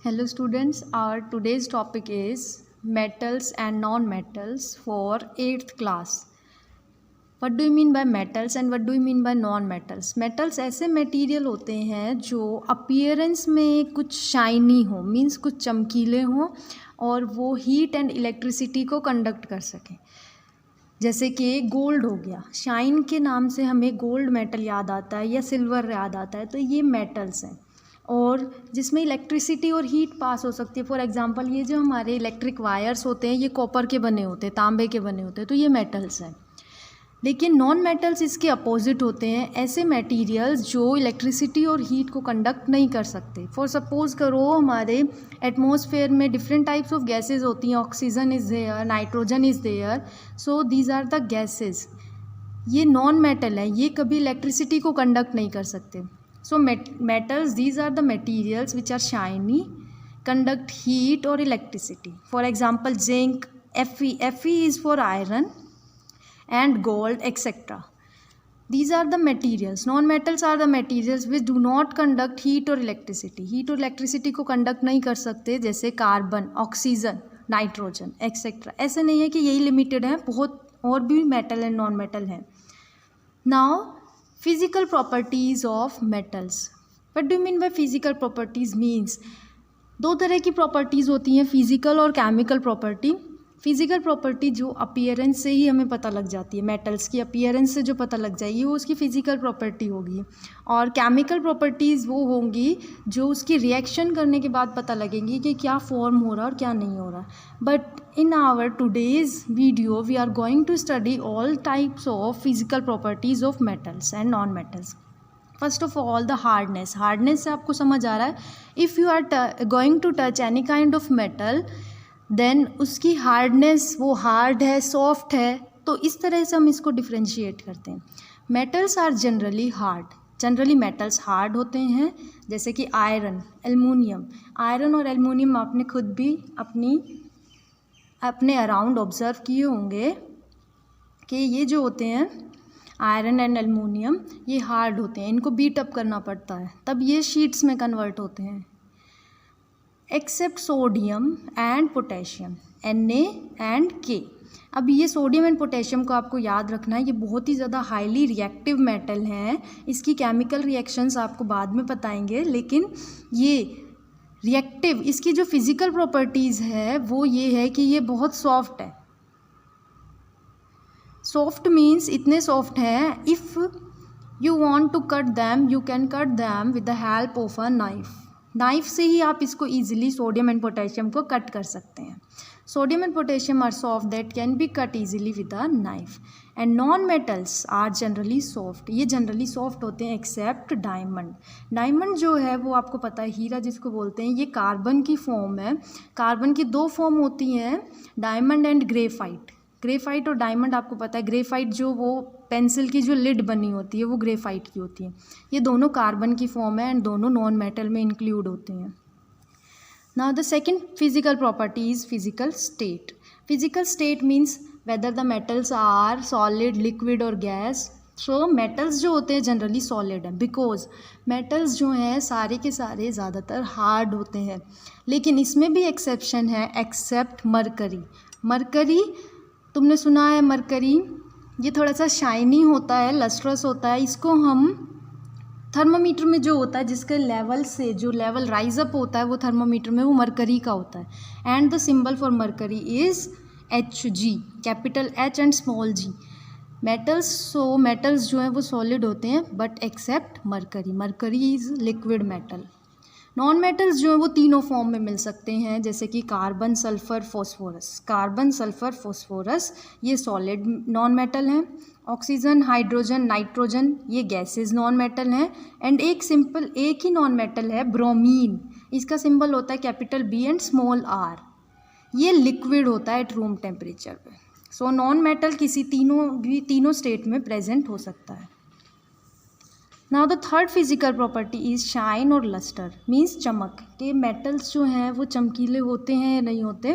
Hello students, our today's topic is metals and non-metals for 8th class. What do you mean by metals and what do you mean by non-metals? Metals ऐसे material होते हैं जो appearance में कुछ shiny हो, means कुछ चमकीले हों और वो हीट एंड इलेक्ट्रिसिटी को कंडक्ट कर सकें। जैसे कि गोल्ड हो गया, शाइन के नाम से हमें गोल्ड मेटल याद आता है या सिल्वर याद आता है, तो ये मेटल्स हैं और जिसमें इलेक्ट्रिसिटी और हीट पास हो सकती है। फॉर एग्जांपल ये जो हमारे इलेक्ट्रिक वायर्स होते हैं ये कॉपर के बने होते हैं, तांबे के बने होते हैं, तो ये मेटल्स हैं। लेकिन नॉन मेटल्स इसके अपोजिट होते हैं, ऐसे मटेरियल्स जो इलेक्ट्रिसिटी और हीट को कंडक्ट नहीं कर सकते। फॉर सपोज करो हमारे एटमॉस्फेयर में डिफरेंट टाइप्स ऑफ गैसेज होती हैं, oxygen is there, nitrogen is there, so these are the gases. ये नॉन मेटल है, ये कभी इलेक्ट्रिसिटी को कंडक्ट नहीं कर सकते। So metals, these are the materials which are shiny, conduct heat or electricity. For example, zinc, Fe is for iron, and gold, etc. These are the materials. Non-metals are the materials which do not conduct heat or electricity. Heat और electricity को conduct नहीं कर सकते, जैसे carbon, oxygen, nitrogen, etc. ऐसे नहीं है कि यही लिमिटेड है, बहुत और भी मेटल एंड नॉन मेटल हैं। Now physical properties of metals. What do you mean by physical properties? means दो तरह की प्रॉपर्टीज़ होती हैं, फिजिकल और केमिकल प्रॉपर्टी। फिजिकल प्रॉपर्टी जो अपीयरेंस से ही हमें पता लग जाती है, मेटल्स की अपीयरेंस से जो पता लग जाएगी वो उसकी फ़िज़िकल प्रॉपर्टी होगी, और केमिकल प्रॉपर्टीज़ वो होंगी जो उसकी रिएक्शन करने के बाद पता लगेंगी कि क्या फॉर्म हो रहा है और क्या नहीं हो रहा। But in our today's video we are going to study all types of physical properties of metals and non metals. First of all the hardness. Hardness से आपको समझ आ रहा है, if you are going to touch any kind of metal then उसकी hardness, वो hard है, soft है, तो इस तरह से हम इसको डिफ्रेंशिएट करते हैं। Metals are generally hard, generally metals hard होते हैं, जैसे कि आयरन, एल्युमिनियम। आयरन और एल्युमिनियम आपने खुद भी अपने अराउंड ऑब्जर्व किए होंगे कि ये जो होते हैं आयरन एंड एल्युमिनियम ये हार्ड होते हैं, इनको बीट अप करना पड़ता है तब ये शीट्स में कन्वर्ट होते हैं। Except sodium and potassium, Na and K। अब ये सोडियम एंड पोटेशियम को आपको याद रखना है, ये बहुत ही ज़्यादा हाईली रिएक्टिव मेटल हैं। इसकी केमिकल रिएक्शंस आपको बाद में बताएंगे, लेकिन ये रिएक्टिव, इसकी जो फिज़िकल प्रॉपर्टीज़ है वो ये है कि ये बहुत सॉफ्ट है। सॉफ्ट मीन्स इतने सॉफ्ट हैं, if you want to cut them you can cut them with the help of a knife. Knife से ही आप इसको ईजिली सोडियम एंड पोटेशियम को कट कर सकते हैं। Sodium and potassium are soft that can be cut easily with a knife. And non metals are generally soft, ये generally soft होते हैं एक्सेप्ट डायमंड। डायमंड जो है वो आपको पता है, हीरा जिसको बोलते हैं, ये कार्बन की फॉर्म है। कार्बन की दो फॉर्म होती हैं, डायमंड एंड ग्रेफाइट। ग्रेफाइट और डायमंड आपको पता है, ग्रेफाइट जो वो पेंसिल की जो लिड बनी होती है वो ग्रेफाइट की होती है। ये दोनों कार्बन की फॉर्म है एंड दोनों नॉन मेटल में इंक्लूड होते हैं। Now the second physical property is physical state. Physical state means whether the metals are solid, liquid और गैस। सो मेटल्स जो होते हैं जनरली सॉलिड है, बिकॉज मेटल्स जो हैं सारे के सारे ज़्यादातर हार्ड होते हैं, लेकिन इसमें भी एक्सेप्शन है, एक्सेप्ट मरकरी। मरकरी तुमने सुना है, मरकरी ये थोड़ा सा शाइनी होता है, लस्ट्रस होता है। इसको हम थर्मामीटर में जो होता है, जिसके लेवल से जो लेवल राइज अप होता है वो थर्मामीटर में वो मरकरी का होता है। And the symbol for mercury is Hg, capital H and small g। Metals जो हैं वो सॉलिड होते हैं but except mercury. Mercury is liquid metal. Non metals जो हैं वो तीनों फॉर्म में मिल सकते हैं, जैसे कि carbon, sulphur, phosphorus. Carbon, sulphur, phosphorus ये सॉलिड नॉन मेटल हैं। ऑक्सीजन, हाइड्रोजन, नाइट्रोजन ये गैसेस नॉन मेटल हैं। एंड एक ही नॉन मेटल है ब्रोमीन, इसका सिंबल होता है capital B and small r। ये लिक्विड होता है एट रूम टेम्परेचर पे। सो नॉन मेटल किसी तीनों स्टेट में प्रेजेंट हो सकता है। Now the third physical property is shine और लस्टर, मीन्स चमक। के मेटल्स जो हैं वो चमकीले होते हैं या नहीं होते।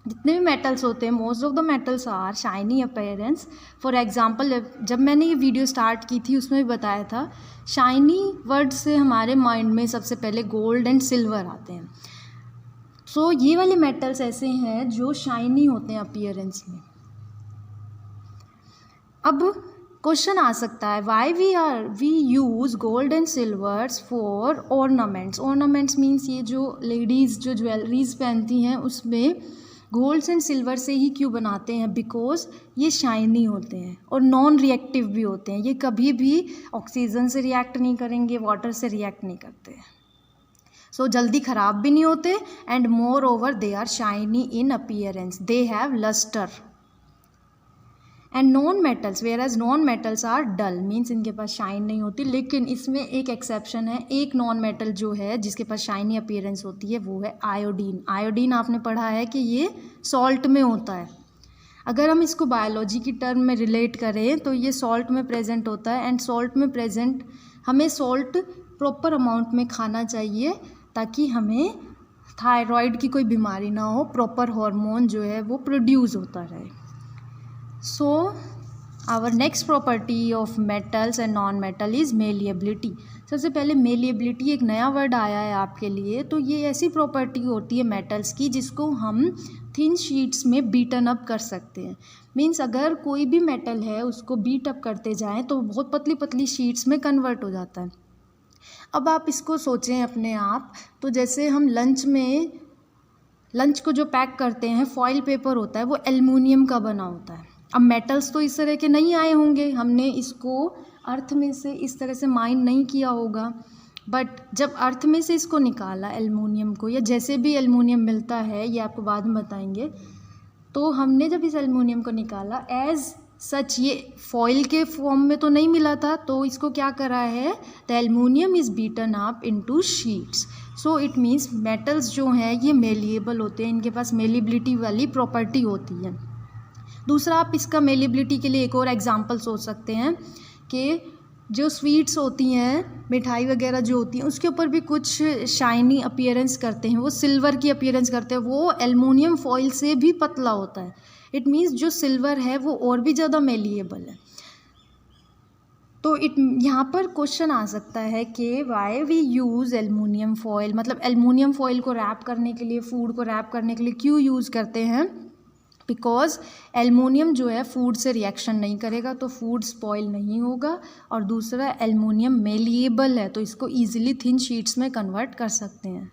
जितने भी मेटल्स होते हैं most of the metals are shiny appearance. For example जब मैंने ये वीडियो स्टार्ट की थी उसमें भी बताया था, शाइनी वर्ड से हमारे माइंड में सबसे पहले गोल्ड एंड सिल्वर आते हैं। सो ये वाले मेटल्स ऐसे हैं जो शाइनी होते हैं अपीयरेंस में। अब क्वेश्चन आ सकता है why we use gold and silvers for ornaments. Ornaments means ये जो लेडीज़ जो ज्वेलरीज पहनती हैं उसमें गोल्ड्स एंड सिल्वर से ही क्यों बनाते हैं? बिकॉज ये शाइनी होते हैं और नॉन रिएक्टिव भी होते हैं। ये कभी भी ऑक्सीजन से रिएक्ट नहीं करेंगे, वाटर से रिएक्ट नहीं करते हैं। सो जल्दी ख़राब भी नहीं होते and moreover they are shiny in appearance, they have lustre. And non metals, whereas non metals are dull, means इनके पास शाइन नहीं होती। लेकिन इसमें एक एक्सेप्शन है, एक नॉन मेटल जो है जिसके पास शाइनी अपीयरेंस होती है वो है आयोडीन। आयोडीन आपने पढ़ा है कि ये सॉल्ट में होता है। अगर हम इसको बायोलॉजी की टर्म में रिलेट करें तो ये सॉल्ट में प्रेजेंट होता है एंड सॉल्ट में प्रेजेंट हमें सॉल्ट प्रॉपर अमाउंट में खाना चाहिए ताकि हमें थायराइड की कोई बीमारी ना हो, प्रॉपर हार्मोन जो है वो प्रोड्यूस होता रहे। So our next property of metals and non-metal is malleability। सबसे पहले malleability एक नया वर्ड आया है आपके लिए। तो ये ऐसी प्रॉपर्टी होती है मेटल्स की जिसको हम थिन शीट्स में बीटन अप कर सकते हैं। मीन्स अगर कोई भी मेटल है उसको बीट अप करते जाएं तो बहुत पतली पतली शीट्स में कन्वर्ट हो जाता है। अब आप इसको सोचें अपने आप, तो जैसे हम लंच को जो पैक करते हैं फॉइल पेपर होता है वो एल्युमिनियम का बना होता है। अब मेटल्स तो इस तरह के नहीं आए होंगे, हमने इसको अर्थ में से इस तरह से माइन नहीं किया होगा, बट जब अर्थ में से इसको निकाला एल्युमिनियम को, या जैसे भी एल्युमिनियम मिलता है ये आपको बाद में बताएंगे, तो हमने जब इस एल्युमिनियम को निकाला एज सच ये फॉइल के फॉर्म में तो नहीं मिला था, तो इसको क्या करा है, the aluminium is beaten up into sheets. So it means metals जो हैं ये मेलिएबल होते हैं, इनके पास मेलिबिलिटी वाली प्रॉपर्टी होती है। दूसरा, आप इसका मेलिबिलिटी के लिए एक और एग्जांपल सोच सकते हैं कि जो स्वीट्स होती हैं, मिठाई वगैरह जो होती हैं, उसके ऊपर भी कुछ शाइनी अपीयरेंस करते हैं, वो सिल्वर की अपीयरेंस करते हैं, वो एल्युमिनियम फॉइल से भी पतला होता है। इट मीन्स जो सिल्वर है वो और भी ज़्यादा मेलिएबल है। तो यहाँ पर क्वेश्चन आ सकता है कि why we use aluminium foil, मतलब एल्युमिनियम फॉइल को रैप करने के लिए, फूड को रैप करने के लिए क्यों यूज़ करते हैं? बिकॉज एल्युमिनियम जो है फूड से रिएक्शन नहीं करेगा तो फूड स्पॉइल नहीं होगा, और दूसरा एल्युमिनियम मेलिएबल है तो इसको ईजिली थिन शीट्स में कन्वर्ट कर सकते हैं।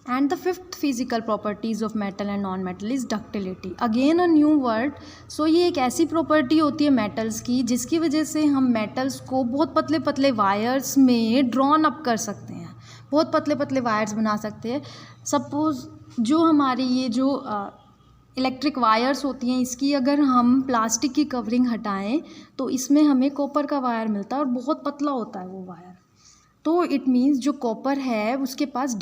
And the fifth physical properties of metal and non metal is ductility. Again a new word. So ये एक ऐसी प्रॉपर्टी होती है मेटल्स की जिसकी वजह से हम मेटल्स को बहुत पतले पतले वायर्स में ड्रॉन अप कर सकते हैं, बहुत पतले पतले वायर्स बना सकते हैं। सपोज़ जो हमारी ये जो इलेक्ट्रिक वायर्स होती हैं, इसकी अगर हम प्लास्टिक की कवरिंग हटाएं तो इसमें हमें कॉपर का वायर मिलता है और बहुत पतला होता है वो वायर। तो इट मीन्स जो कॉपर है उसके पास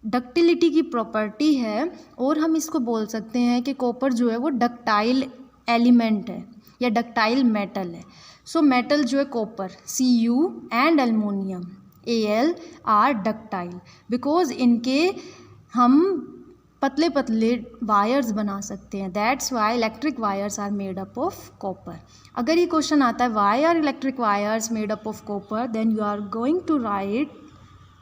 डक्टिलिटी की प्रॉपर्टी है, और हम इसको बोल सकते हैं कि कॉपर जो है वो डक्टाइल एलिमेंट है या डक्टाइल मेटल है। सो मेटल जो है copper Cu and aluminium Al are ductile because इनके हम पतले पतले वायर्स बना सकते हैं। That's why electric wires are made up of copper. अगर ये क्वेश्चन आता है why are electric wires made up of copper, then you are going to write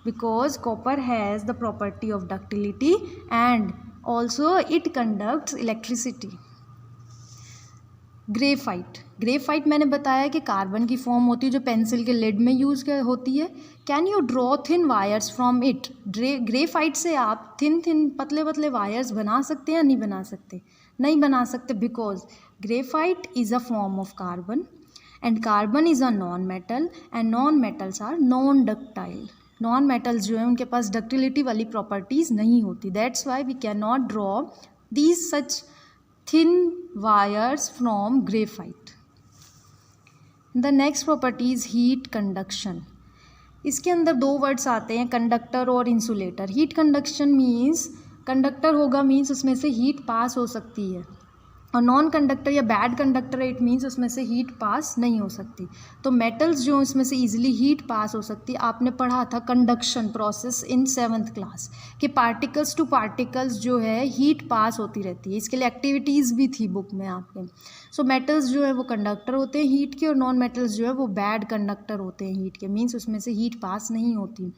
because copper has the property of ductility and also it conducts electricity। Graphite मैंने बताया कि carbon की form होती है जो पेंसिल के लिड में use होती है। Can you draw thin wires from it? Graphite से आप थिन पतले पतले वायर्स बना सकते हैं या नहीं बना सकते? नहीं बना सकते, because graphite is a form of carbon and carbon is a non metal and non metals are non ductile. Non metals जो हैं उनके पास डक्टिलिटी वाली प्रॉपर्टीज़ नहीं होती। That's why we can not draw these such thin wires from graphite. The next property is heat conduction. इसके अंदर दो वर्ड्स आते हैं, कंडक्टर और insulator. Heat conduction means conductor होगा, मीन्स उसमें से हीट पास हो सकती है, और नॉन कंडक्टर या बैड कंडक्टर इट मीन्स उसमें से हीट पास नहीं हो सकती। तो मेटल्स जो इसमें से ईजिली हीट पास हो सकती है। आपने पढ़ा था conduction process in 7th class कि पार्टिकल्स टू पार्टिकल्स जो है हीट पास होती रहती है, इसके लिए एक्टिविटीज़ भी थी बुक में आपके। सो मेटल्स जो है वो कंडक्टर होते हैं हीट के, और नॉन मेटल्स जो है वो बैड कंडक्टर होते हैं हीट के, मीन्स उसमें से हीट पास नहीं होती।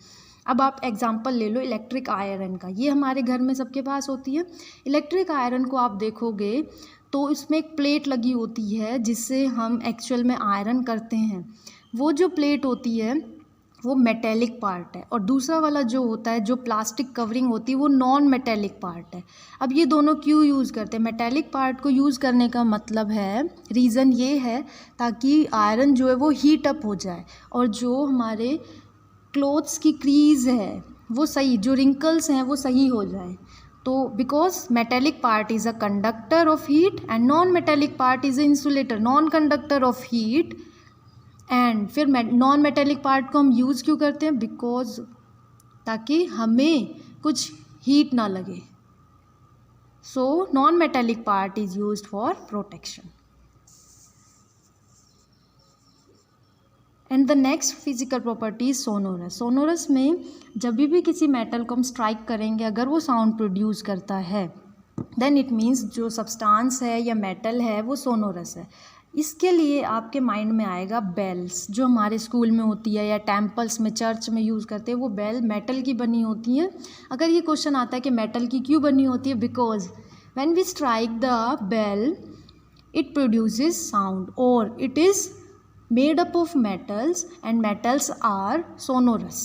अब आप एग्जांपल ले लो इलेक्ट्रिक आयरन का, ये हमारे घर में सबके पास होती है। इलेक्ट्रिक आयरन को आप देखोगे तो इसमें एक प्लेट लगी होती है जिससे हम एक्चुअल में आयरन करते हैं। वो जो प्लेट होती है वो मेटेलिक पार्ट है, और दूसरा वाला जो होता है जो प्लास्टिक कवरिंग होती है वो नॉन मेटेलिक पार्ट है। अब ये दोनों क्यों यूज़ करते हैं? मेटेलिक पार्ट को यूज़ करने का मतलब है, रीज़न ये है ताकि आयरन जो है वो हीट अप हो जाए, और जो हमारे क्लोथ्स की क्रीज है वो सही, जो रिंकल्स हैं वो सही हो जाए। तो because metallic part is a conductor of heat and non metallic part is a insulator, non conductor of heat. And फिर नॉन मेटेलिक पार्ट को हम यूज़ क्यों करते हैं? बिकॉज ताकि हमें कुछ हीट ना लगे। So non metallic part is used for protection. And the next physical property is sonorous. Sonorous में जब भी किसी मेटल को हम स्ट्राइक करेंगे अगर वो साउंड प्रोड्यूस करता है देन इट मीन्स जो सब्सटेंस है या मेटल है वो सोनोरस है। इसके लिए आपके माइंड में आएगा बेल्स, जो हमारे स्कूल में होती है या टेम्पल्स में, चर्च में यूज़ करते हैं। वो बेल मेटल की बनी होती हैं। अगर ये क्वेश्चन आता है कि मेटल की क्यों बनी होती है, because when we strike the bell it produces sound, और it is made up of metals and metals are sonorous.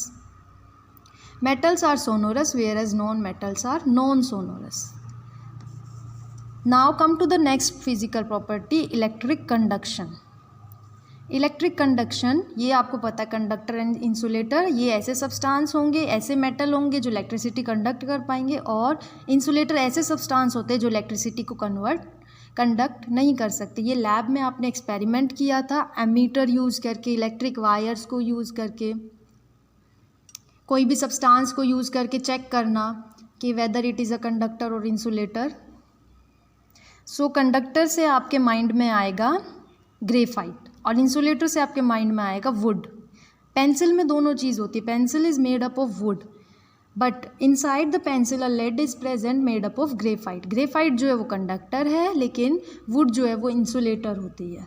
Metals are sonorous whereas non-metals are non-sonorous. Now come to the next physical property, electric conduction. Electric conduction, ये आपको पता है conductor and insulator, ये ऐसे substance होंगे, ऐसे metal होंगे जो इलेक्ट्रिसिटी कंडक्ट कर पाएंगे, और इंसुलेटर ऐसे सब्सटेंस होते हैं जो इलेक्ट्रिसिटी को कंडक्ट नहीं कर सकते। ये लैब में आपने एक्सपेरिमेंट किया था एमीटर यूज़ करके, इलेक्ट्रिक वायर्स को यूज़ करके, कोई भी सब्सटेंस को यूज़ करके चेक करना कि whether it is a conductor और इंसुलेटर। सो कंडक्टर से आपके माइंड में आएगा ग्रेफाइट और इंसुलेटर से आपके माइंड में आएगा वुड। पेंसिल में दोनों चीज़ होती है, pencil is made up of wood but inside the pencil a lead is present made up of graphite. Graphite जो है वो कंडक्टर है, लेकिन वुड जो है वो इंसुलेटर होती है।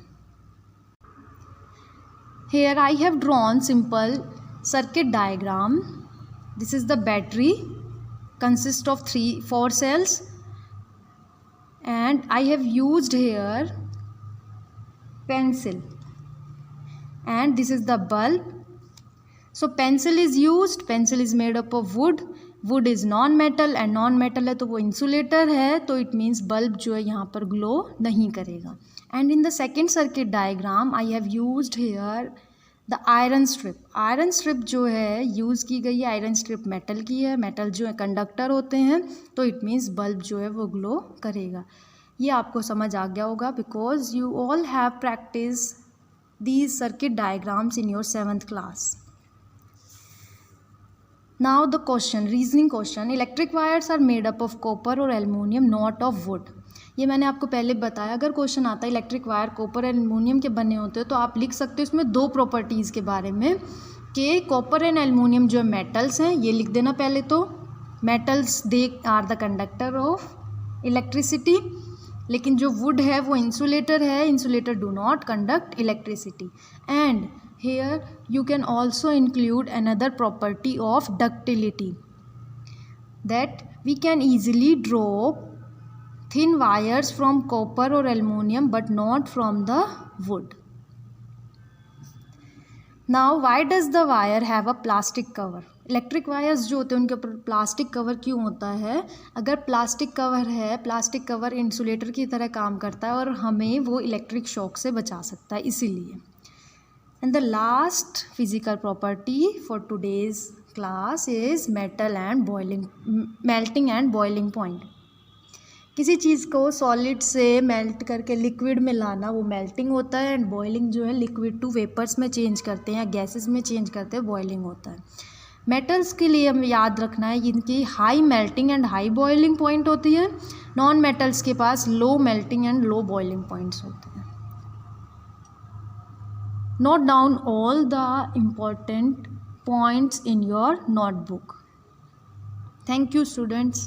Here I have drawn simple circuit diagram. This is the battery consist of 4 cells and I have used here pencil and this is the bulb. So pencil is used, pencil is made up of wood, wood is non-metal and non-metal है तो वो insulator है, तो it means bulb जो है यहाँ पर glow नहीं करेगा। And in the second circuit diagram I have used here the iron strip. Iron strip जो है यूज़ की गई है, आयरन स्ट्रिप मेटल की है, मेटल जो है कंडक्टर होते हैं, तो इट मीन्स बल्ब जो है वो ग्लो करेगा। ये आपको समझ आ गया होगा because you all have practice these circuit diagrams in your 7th class. Now the question, reasoning question, electric wires are made up of copper or aluminium, not of wood. ये मैंने आपको पहले बताया, अगर क्वेश्चन आता है इलेक्ट्रिक वायर कॉपर और aluminium के बने होते हैं तो आप लिख सकते हो इसमें 2 प्रॉपर्टीज़ के बारे में कि कॉपर एंड एल्युमिनियम जो है मेटल्स हैं, ये लिख देना पहले तो। Metals they are the conductor of electricity, लेकिन जो वुड है वो इंसुलेटर है, insulator do not conduct electricity. And here you can also include another property of ductility, that we can easily draw thin wires from copper or aluminum but not from the wood. Now why does the wire have a plastic cover? Electric wires जो होते हैं उनके ऊपर plastic cover क्यों होता है? अगर plastic cover है, प्लास्टिक कवर इंसुलेटर की तरह काम करता है और हमें वो इलेक्ट्रिक शॉक से बचा सकता है, इसीलिए। And the last physical property for today's class is melting and boiling point. किसी चीज़ को सॉलिड से मेल्ट करके लिक्विड में लाना वो मेल्टिंग होता है, एंड बॉइलिंग जो है लिक्विड टू वेपर्स में चेंज करते हैं या गैसेस में चेंज करते हैं, बॉइलिंग होता है। मेटल्स के लिए हमें याद रखना है इनकी high melting and high boiling point होती है, नॉन मेटल्स के पास low melting and low boiling points होते हैं। Note down all the important points in your notebook. Thank you, students.